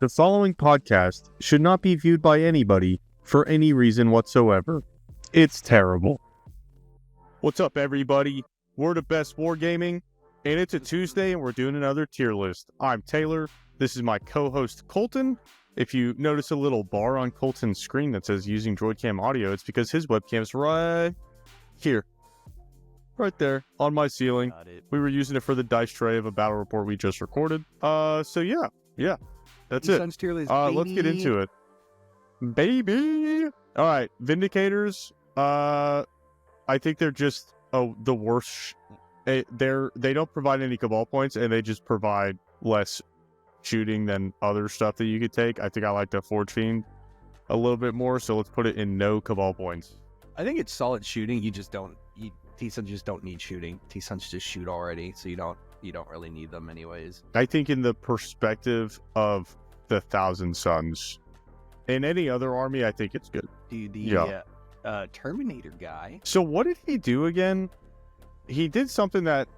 The following podcast should not be viewed by anybody for any reason whatsoever. It's terrible. What's up, everybody? We're the best Wargaming, and it's a Tuesday, and we're doing another tier list. I'm Taylor. This is my co-host, Colton. If you notice a little bar on Colton's screen that says using DroidCam audio, it's because his webcam's right here. Right there, on my ceiling. We were using it for the dice tray of a battle report we just recorded. So yeah. That's it. Let's get into it. Baby! Alright, Vindicators, I think they're just the worst. They don't provide any Cabal points, and they just provide less shooting than other stuff that you could take. I think I like the Forgefiend a little bit more, so let's put it in no Cabal points. I think it's solid shooting. You just don't... TSONS just don't need shooting. TSONS just shoot already, so you don't really need them anyways. I think in the perspective of the Thousand Suns, in any other army, I think it's good. Dude, Terminator guy. So what did he do again? He did something that...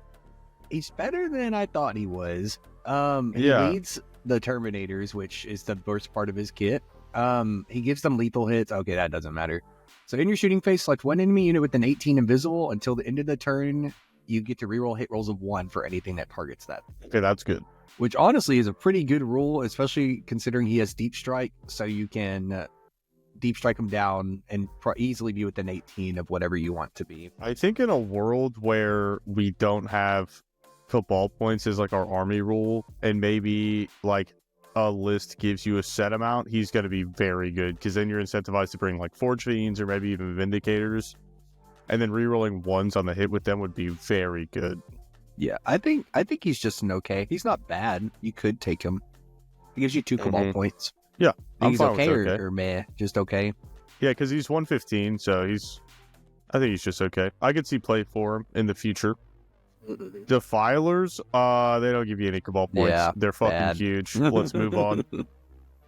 He's better than I thought he was. He leads the Terminators, which is the worst part of his kit. He gives them lethal hits. Okay, that doesn't matter. So in your shooting phase, select one enemy unit with an 18 invisible. Until the end of the turn, you get to reroll hit rolls of 1 for anything that targets that. Okay, that's good. Which honestly is a pretty good rule, especially considering he has Deep Strike, so you can Deep Strike him down and easily be within 18 of whatever you want to be. I think in a world where we don't have Cabal points as like our army rule, and maybe like a list gives you a set amount, he's going to be very good, because then you're incentivized to bring like Forgefiends or maybe even Vindicators, and then rerolling ones on the hit with them would be very good. Yeah, I think he's just an okay. He's not bad. You could take him. He gives you 2 Cabal points. Yeah, I'm fine with okay. Or meh, just okay. Yeah, because he's 115, so I think he's just okay. I could see play for him in the future. Defilers, they don't give you any Cabal points. Yeah, they're fucking huge. Let's move on.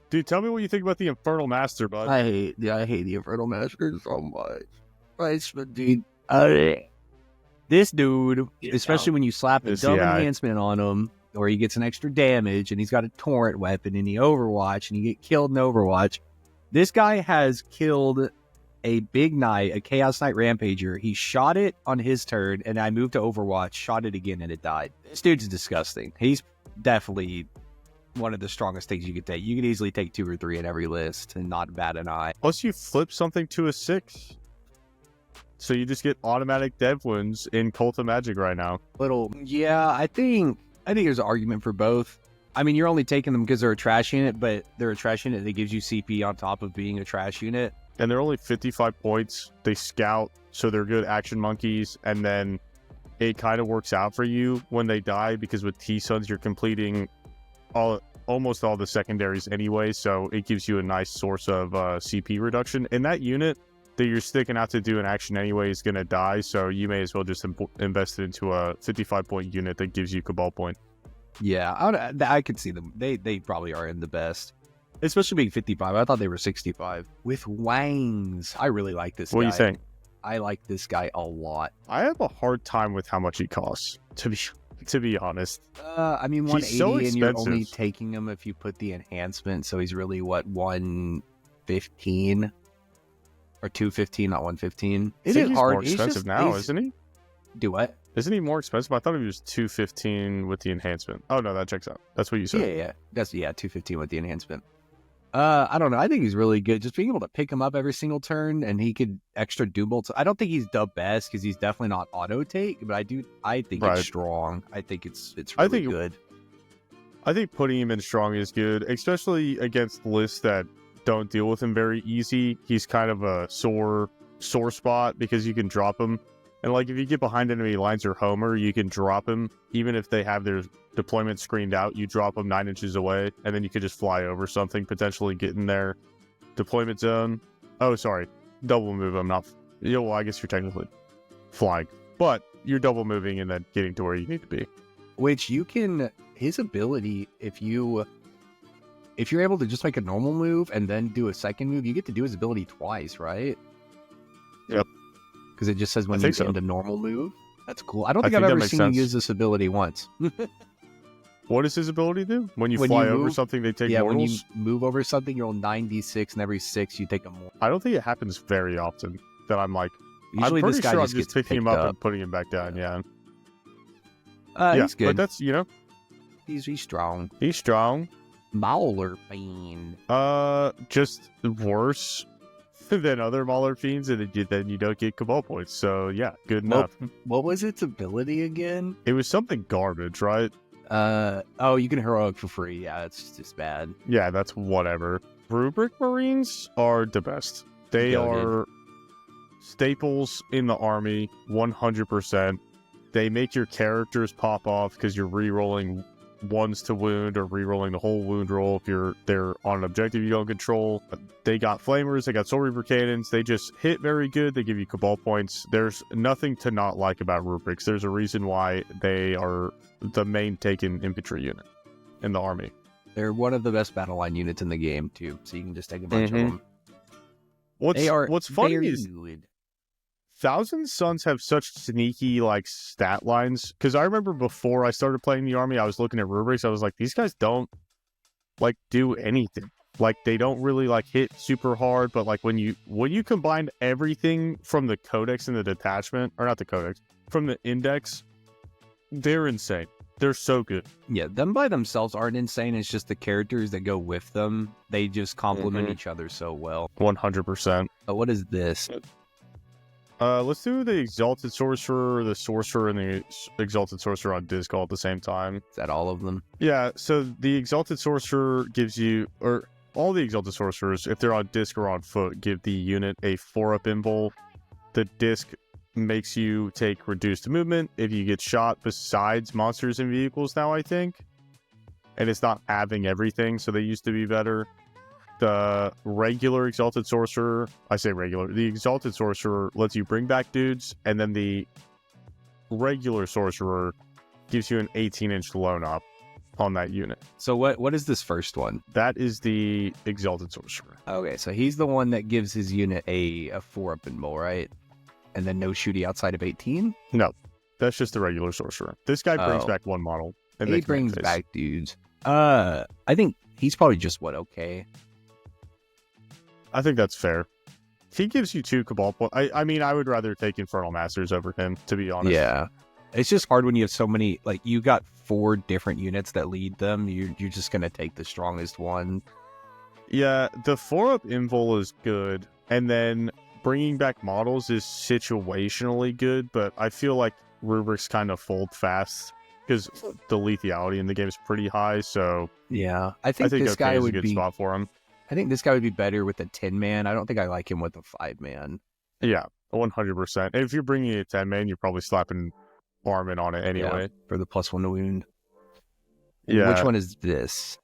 Dude, tell me what you think about the Infernal Master, bud. I hate the Infernal Master so much. Right, dude. This dude, especially when you slap a double enhancement on him, or he gets an extra damage, and he's got a torrent weapon, and he Overwatch, and you get killed in Overwatch. This guy has killed a Big Knight, a Chaos Knight Rampager. He shot it on his turn, and I moved to Overwatch, shot it again, and it died. This dude's disgusting. He's definitely one of the strongest things you could take. You could easily take 2 or 3 in every list and not bat an eye. Plus, you flip something to a 6. So you just get automatic dev wounds in Cult of Magic right now. I think there's an argument for both. I mean, you're only taking them because they're a trash unit, but they're a trash unit that gives you CP on top of being a trash unit. And they're only 55 points. They scout, so they're good action monkeys. And then it kind of works out for you when they die, because with TSONS, you're completing almost all the secondaries anyway. So it gives you a nice source of CP reduction. And that unit that you're sticking out to do an action anyway is going to die. So you may as well just invest it into a 55-point unit that gives you Cabal point. Yeah, I could see them. They probably are in the best. Especially being 55. I thought they were 65. With Wangs. I really like this guy. What do you think? I like this guy a lot. I have a hard time with how much he costs, to be honest. I mean, 180, so and you're only taking him if you put the enhancement, so he's really, 115? Or 215, not 115. Is it hard? More expensive now, isn't he? Do what? Isn't he more expensive? I thought he was 215 with the enhancement. Oh, no, that checks out. That's what you said. Yeah. That's 215 with the enhancement. I don't know. I think he's really good. Just being able to pick him up every single turn, and he could extra do bolts. I don't think he's the best because he's definitely not auto take, but I think it's strong. I think it's really good. I think putting him in strong is good, especially against lists that don't deal with him very easy. He's kind of a sore spot because you can drop him. And like if you get behind enemy lines or Homer, you can drop him. Even if they have their deployment screened out, you drop them 9 inches away, and then you could just fly over something, potentially get in their deployment zone. Oh, sorry. Double move them, not... well, I guess you're technically flying. But you're double moving and then getting to where you need to be. Which you can... His ability, if you're able to just make a normal move and then do a second move, you get to do his ability twice, right? Yep. Because it just says when you end a normal move. That's cool. I don't think I've ever seen you use this ability once. What does his ability do? When you When fly you over move- something, they take Yeah, mortals? when you move over something, you roll 9d6, and every 6 you take a more. I don't think it happens very often that I'm like, Usually I'm pretty this guy sure just I'm just gets picking him picked up and putting him back down, yeah. He's good. But that's, He's strong. he's strong. Maulerfiend. Just worse than other Maulerfiends, and then you don't get Cabal points. So yeah, good enough. What was its ability again? It was something garbage, right? You can heroic for free. Yeah, it's just bad. Yeah, that's whatever. Rubric Marines are the best. They Goated. are staples in the army, 100%. They make your characters pop off because you're re-rolling ones to wound or re-rolling the whole wound roll if they're on an objective you don't control. They got flamers, they got soul reaver cannons, they just hit very good, they give you cabal points. There's nothing to not like about rubrics. There's a reason why they are the main taken infantry unit in the army. They're one of the best battle line units in the game too, so you can just take a bunch of Mhm. them. What's funny very is good. Thousand Suns have such sneaky stat lines, because I remember before I started playing the army, I was looking at rubrics, I was like, these guys don't do anything. They don't really hit super hard, but when you combine everything from the codex and the detachment, or not the codex, from the index, they're insane. They're so good. Yeah, them by themselves aren't insane. It's just the characters that go with them. They just complement Mhm. each other so well. 100%. But what is this? Let's do the Exalted Sorcerer, the Sorcerer, and the Exalted Sorcerer on disc all at the same time. Is that all of them? Yeah, so the Exalted Sorcerer gives you, or all the Exalted Sorcerers, if they're on disc or on foot, give the unit a 4-up invul. The disc makes you take reduced movement if you get shot besides monsters and vehicles now, I think. And it's not having everything, so they used to be better. The regular Exalted Sorcerer, I say regular, the Exalted Sorcerer lets you bring back dudes, and then the regular Sorcerer gives you an 18-inch lone up on that unit. So what is this first one? That is the Exalted Sorcerer. Okay, so he's the one that gives his unit a 4-up invul, right? And then no shooty outside of 18? No, that's just the regular Sorcerer. This guy brings Oh. back one model. And He makes brings man face. back dudes. I think he's probably just okay. I think that's fair. He gives you 2 Cabal points. I mean, I would rather take Infernal Masters over him, to be honest. Yeah. It's just hard when you have so many, you got 4 different units that lead them. You're just going to take the strongest one. Yeah, the 4-up invul is good, and then bringing back models is situationally good, but I feel like rubrics kind of fold fast because the lethality in the game is pretty high, so Yeah. I I think think this okay guy is a would good be spot for him. I think this guy would be better with a 10-man. I don't think I like him with a 5-man. Yeah, 100%. And if you're bringing a 10-man, you're probably slapping Ahriman on it anyway. Yeah, for the +1 to wound. Yeah. Which one is this?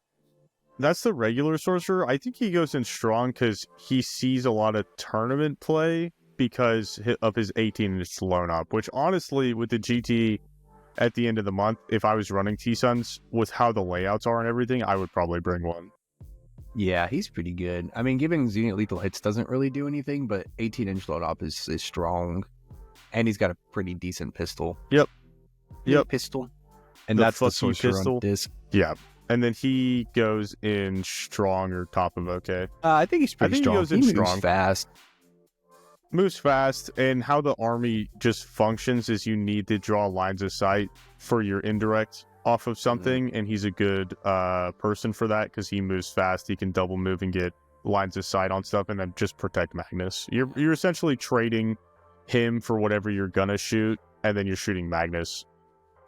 That's the regular Sorcerer. I think he goes in strong because he sees a lot of tournament play because of his 18-inch loan up, which honestly, with the GT at the end of the month, if I was running TSONS with how the layouts are and everything, I would probably bring one. Yeah, he's pretty good. I mean, giving Zenith lethal hits doesn't really do anything, but 18-inch load up is strong. And he's got a pretty decent pistol. Yep. Pistol. And The that's the fuck you Sorcerer pistol. on disc. Yeah. And then he goes in strong or top of okay. I think he's pretty I think he strong. goes in moves strong. fast. Moves fast, and how the army just functions is you need to draw lines of sight for your indirect off of something, and he's a good person for that because he moves fast. He can double move and get lines of sight on stuff, and then just protect Magnus. You're essentially trading him for whatever you're gonna shoot, and then you're shooting Magnus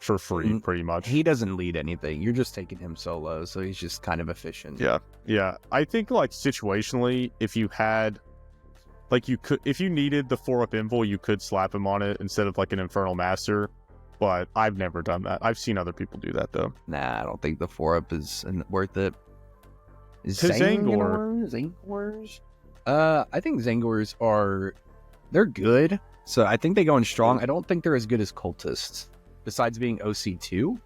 for free, pretty much. He doesn't lead anything. You're just taking him solo, so he's just kind of efficient. Yeah. I think situationally, if you had if you needed the 4-up invul, you could slap him on it instead of an Infernal Master. But I've never done that. I've seen other people do that though. Nah, I don't think the 4-up is worth it. Tzaangor. Tzaangors? I think Tzaangors they're good. So I think they go in strong. I don't think they're as good as Cultists. Besides being OC2.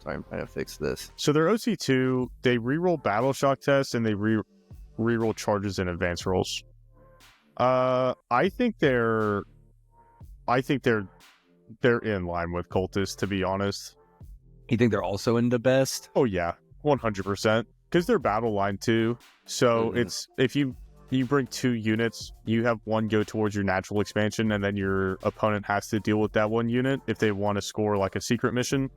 Sorry, I'm trying to fix this. So they're OC2, they reroll battle shock tests, and they reroll charges and advance rolls. I think they're in line with Cultists, to be honest. You think they're also in the best? Oh yeah, 100%. Because they're battle line too. So it's if you bring 2 units, you have one go towards your natural expansion, and then your opponent has to deal with that one unit if they want to score like a secret mission,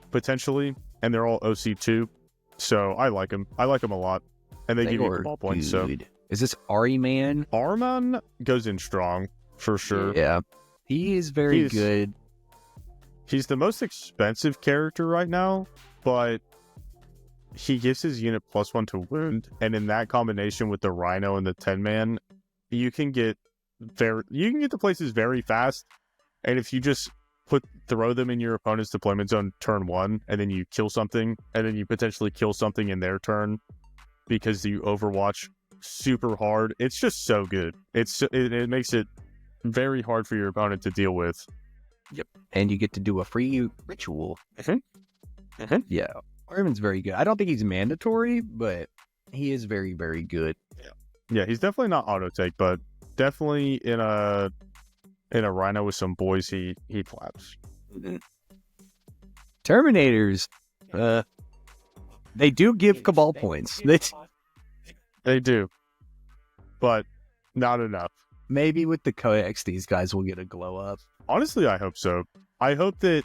potentially. And they're all OC2. So I like them. I like them a lot. And they give you cabal points. So is this Ahriman? Ahriman goes in strong for sure. Yeah, he is very good. He's the most expensive character right now, but he gives his unit +1 to wound, and in that combination with the Rhino and the 10-man, you can get the places very fast. And if you just throw them in your opponent's deployment zone turn 1, and then you kill something, and then you potentially kill something in their turn because you overwatch super hard, it's just so good. It makes it very hard for your opponent to deal with. Yep, and you get to do a free ritual. Yeah, Ahriman's very good. I don't think he's mandatory, but he is very, very good. Yeah, he's definitely not auto take, but definitely in a Rhino with some boys, he flaps. Terminators, they do give cabal points. They do, but not enough. Maybe with the codex, these guys will get a glow up. Honestly, I hope so. I hope that,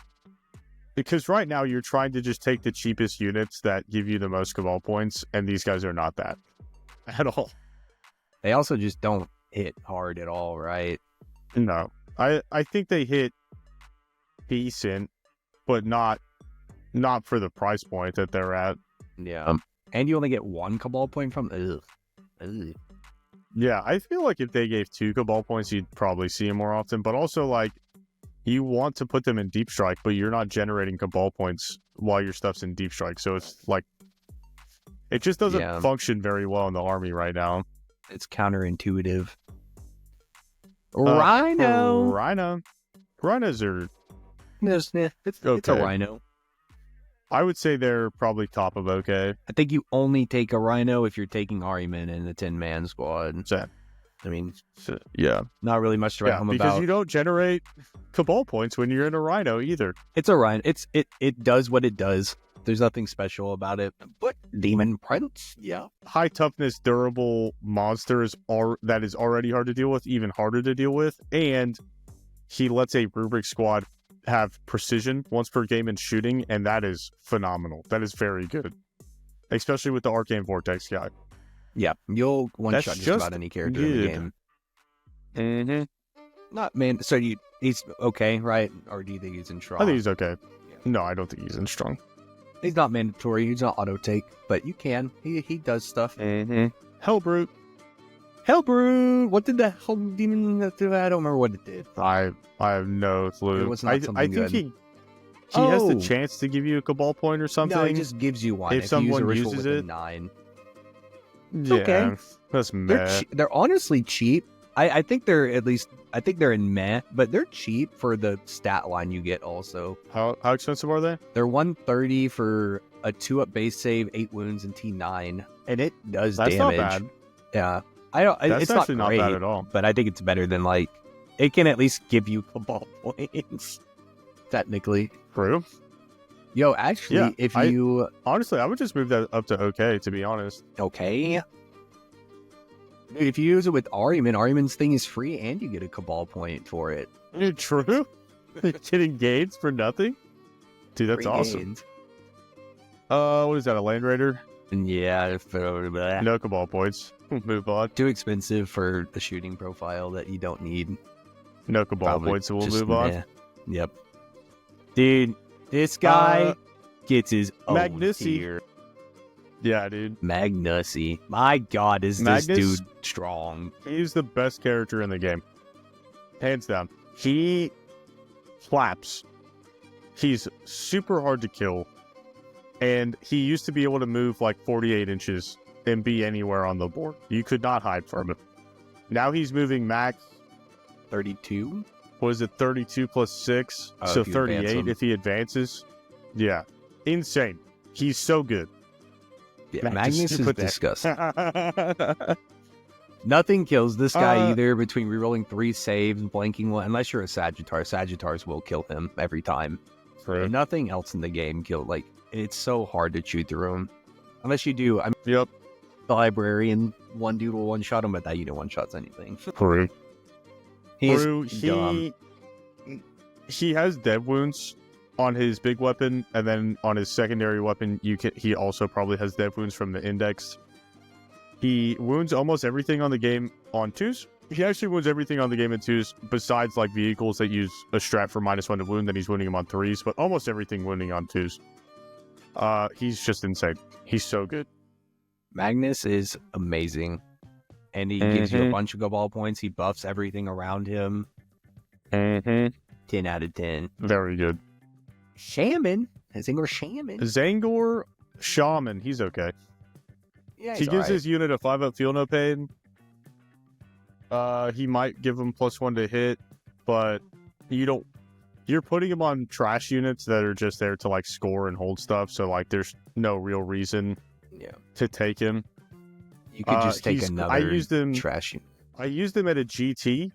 because right now you're trying to just take the cheapest units that give you the most cabal points, and these guys are not that at all. They also just don't hit hard at all, right? No. I think they hit decent, but not for the price point that they're at. Yeah. And you only get 1 cabal point from... Ugh. Yeah, I feel like if they gave 2 cabal points, you'd probably see them more often. But also, like, you want to put them in deep strike, but you're not generating cabal points while your stuff's in deep strike. So it's like, it just doesn't function very well in the army right now. It's counterintuitive. Rhino. Rhinos are... It's a Rhino. I would say they're probably top of okay. I think you only take a Rhino if you're taking Ahriman in the 10-man squad. So, I mean, yeah, not really much to write home about. Because you don't generate cabal points when you're in a Rhino either. It's a Rhino. It does what it does. There's nothing special about it. But Daemon Prince, yeah. High toughness, durable monsters that is already hard to deal with, even harder to deal with. And he lets a Rubric squad have precision once per game in shooting, and that is phenomenal. That is very good. Especially with the Arcane Vortex guy. Yeah, you'll one-shot just about any character in the game. Mm-hmm. Not man. So he's okay, right? Or do you think he's in strong? I think he's okay. Yeah. No, I don't think he's in strong. He's not mandatory. He's not auto take, but you can. He does stuff. Mm-hmm. Helbrute. What did the hell demon do? I don't remember what it did. I have no clue. It was not something good. He has the chance to give you a cabal point or something. No, he just gives you one if someone you uses it. 9. Yeah, okay. That's meh. They're honestly cheap. I think they're in meh, but they're cheap for the stat line you get also. How expensive are they? They're 130 for a 2-up base save, 8 wounds, and T9, and it does damage. That's not bad. Yeah, it's actually not bad at all. But I think it's better than it can at least give you cabal points. Technically, true. Yo, actually, honestly, I would just move that up to okay. To be honest, okay. Dude, if you use it with Ahriman's thing is free, and you get a cabal point for it. True. Getting gains for nothing, dude. That's free awesome. Gains. What is that? A Land Raider? Yeah. No cabal points. Move on. Too expensive for the shooting profile that you don't need. No cabal points, so we'll move on. Yep. Dude, this guy gets his own Magnussy. tier. Yeah, dude. Magnussy. My God, is this dude strong? He's the best character in the game. Hands down. He flaps. He's super hard to kill. And he used to be able to move like 48 inches and be anywhere on the board. You could not hide from him. Now he's moving max 32? Was it 32 plus 6? So 38 if he advances. Yeah. Insane. He's so good. Yeah, Magnus is disgusting. Nothing kills this guy either between rerolling 3 saves, blanking 1, unless you're a Sagittars. Sagittars will kill him every time. Right. Nothing else in the game killed. Like, it's so hard to chew through them. Unless you do. I mean, Yep. the librarian, one dude will one-shot him, but that unit one-shots anything. True. He's True. He has dev wounds on his big weapon, and then on his secondary weapon, he also probably has dev wounds from the index. He wounds almost everything on the game on 2s. He actually wounds everything on the game in 2s, besides like vehicles that use a strat for -1 to wound, then he's wounding him on 3s, but almost everything wounding on 2s. He's just insane. He's so good. Magnus is amazing. And he gives you a bunch of Cabal points. He buffs everything around him. 10 out of 10. Very good. Shaman? Tzaangor Shaman? Tzaangor Shaman. He's okay. Yeah, he gives his unit a 5-up feel no pain. He might give him +1 to hit, but you're putting him on trash units that are just there to like score and hold stuff, so like there's no real reason to take him. You could just take another trash unit. I used him at a GT,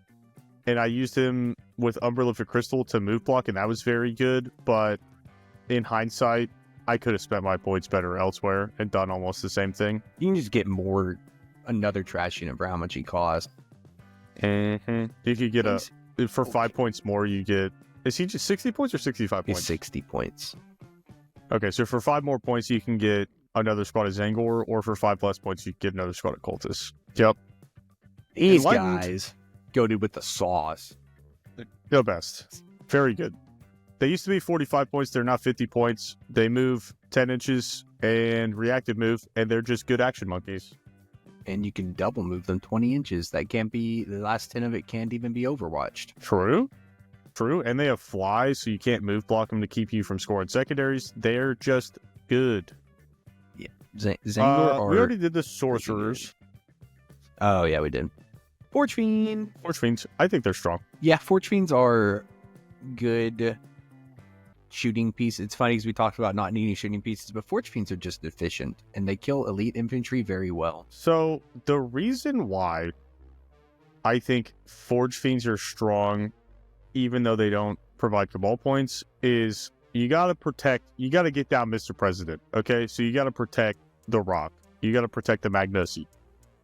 and I used him with Umbrella for Crystal to move block, and that was very good, but in hindsight, I could have spent my points better elsewhere and done almost the same thing. You can just get another trash unit for how much he costs. You could get for 5 points more, you get... Is he just 60 points or 65 points? He's 60 points. Okay, so for 5 more points, you can get another squad of Tzaangor, or for 5 less points, you get another squad of Cultists. Yep. These guys goaded with the sauce. The best. Very good. They used to be 45 points. They're now 50 points. They move 10 inches and reactive move, and they're just good action monkeys. And you can double move them 20 inches. That can't be... The last 10 of it can't even be overwatched. True. And they have fly, so you can't move block them to keep you from scoring secondaries. They're just good. Yeah. Tzaangor we already did the Sorcerers. Oh, yeah, we did. Forgefiends, I think they're strong. Yeah, Forgefiends are good shooting pieces. It's funny because we talked about not needing shooting pieces, but Forgefiends are just efficient, and they kill elite infantry very well. So, the reason why I think Forgefiends are strong, even though they don't provide Cabal points, is you gotta get down Mr. President, okay? So you gotta protect the Rock. You gotta protect the Magnussy.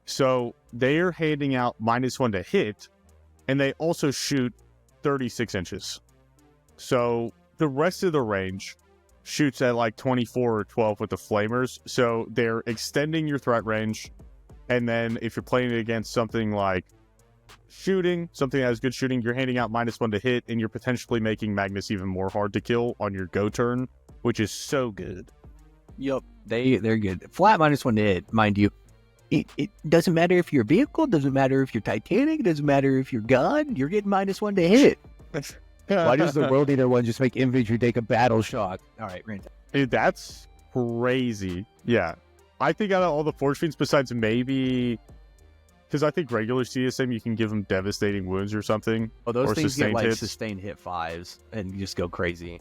So they're handing out -1 to hit, and they also shoot 36 inches. So the rest of the range shoots at like 24 or 12 with the Flamers. So they're extending your threat range, and then if you're playing it against something like something that has good shooting, you're handing out -1 to hit, and you're potentially making Magnus even more hard to kill on your go turn, which is so good. Yep, they're good. Flat -1 to hit, mind you. It doesn't matter if you're a vehicle, doesn't matter if you're Titanic, doesn't matter if you're God, you're getting -1 to hit. Why does the World Eater one just make infantry take a battle shock? All right, Rand. Dude, that's crazy. Yeah. I think out of all the Forgefiends, besides maybe... Because I think regular CSM, you can give them devastating wounds or something. Oh, those or things get like hits. sustained hit 5s and just go crazy.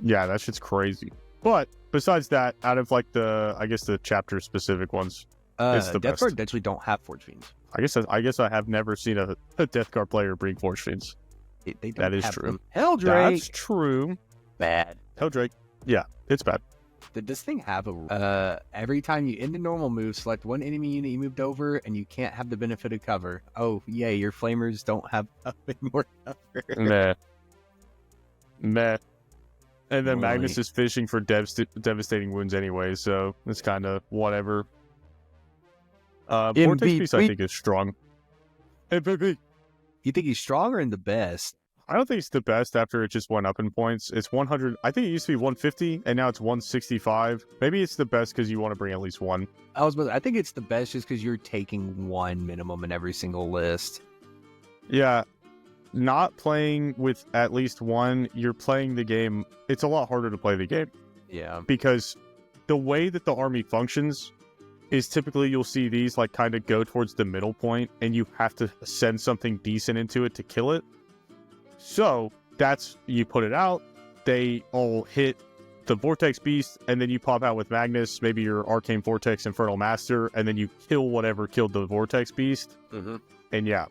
Yeah, that shit's crazy. But besides that, out of like the chapter specific ones, it's the Death best. Guard actually don't have Forgefiends. I guess I have never seen a Death Guard player bring Forgefiends. They don't that is have true. Them. Heldrake. That's true. Bad. Heldrake. Yeah, it's bad. Did this thing have every time you end a normal move, select one enemy unit you moved over, and you can't have the benefit of cover. Oh, yay, your Flamers don't have more cover. Meh. And then Magnus is fishing for devastating wounds anyway, so it's kind of whatever. Vortex Beast, I think, is strong. MVP. You think he's stronger and the best? I don't think it's the best after it just went up in points. It's 100. I think it used to be 150, and now it's 165. Maybe it's the best because you want to bring at least one. I think it's the best just because you're taking one minimum in every single list. Yeah. Not playing with at least one, you're playing the game. It's a lot harder to play the game. Yeah. Because the way that the army functions is typically you'll see these like kind of go towards the middle point, and you have to send something decent into it to kill it. So that's, you put it out, they all hit the Vortex Beast, and then you pop out with Magnus, maybe your Arcane Vortex Infernal Master, and then you kill whatever killed the Vortex Beast. Mm-hmm. And yeah,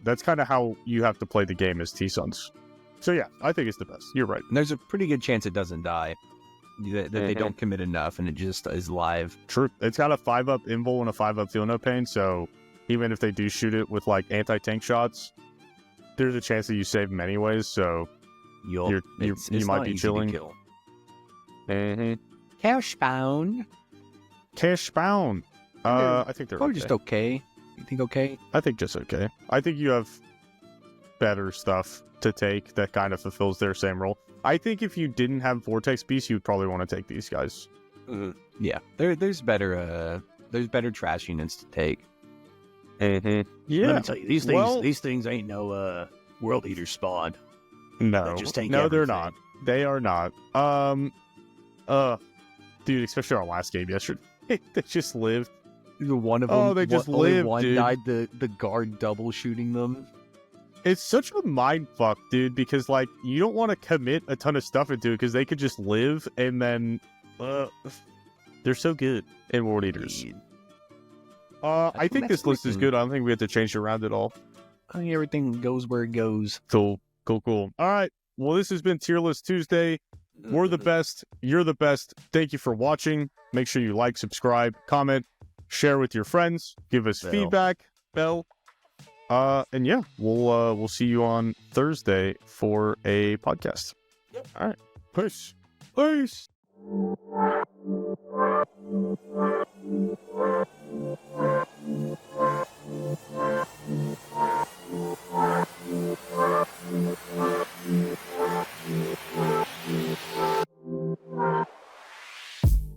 that's kind of how you have to play the game as TSONS. So yeah, I think it's the best. You're right. And there's a pretty good chance it doesn't die. That they don't commit enough and it just is live. True. It's got a 5-up invul and a 5-up feel no pain, so even if they do shoot it with like anti-tank shots, there's a chance that you save them anyways, so you might be chilling. Cash bound. Cash bound. I think they're probably just okay. You think okay? I think just okay. I think you have better stuff to take that kind of fulfills their same role. I think if you didn't have Vortex Beast, you'd probably want to take these guys. Yeah, there's better trash units to take. Yeah, let me tell you, these things ain't no World Eater spawn. No, they just take no, everything. They're not. They are not. Dude, especially our last game yesterday, they just lived. One of them. Oh, they just lived. One dude. died. The guard double shooting them. It's such a mind fuck, dude, because, like, you don't want to commit a ton of stuff into it because they could just live and then... they're so good in World Eaters. I think this list is good. I don't think we have to change it around at all. I think everything goes where it goes. Cool. All right. Well, this has been Tier List Tuesday. We're the best. You're the best. Thank you for watching. Make sure you like, subscribe, comment, share with your friends. Give us feedback. Bell. And yeah, we'll see you on Thursday for a podcast. All right. Peace.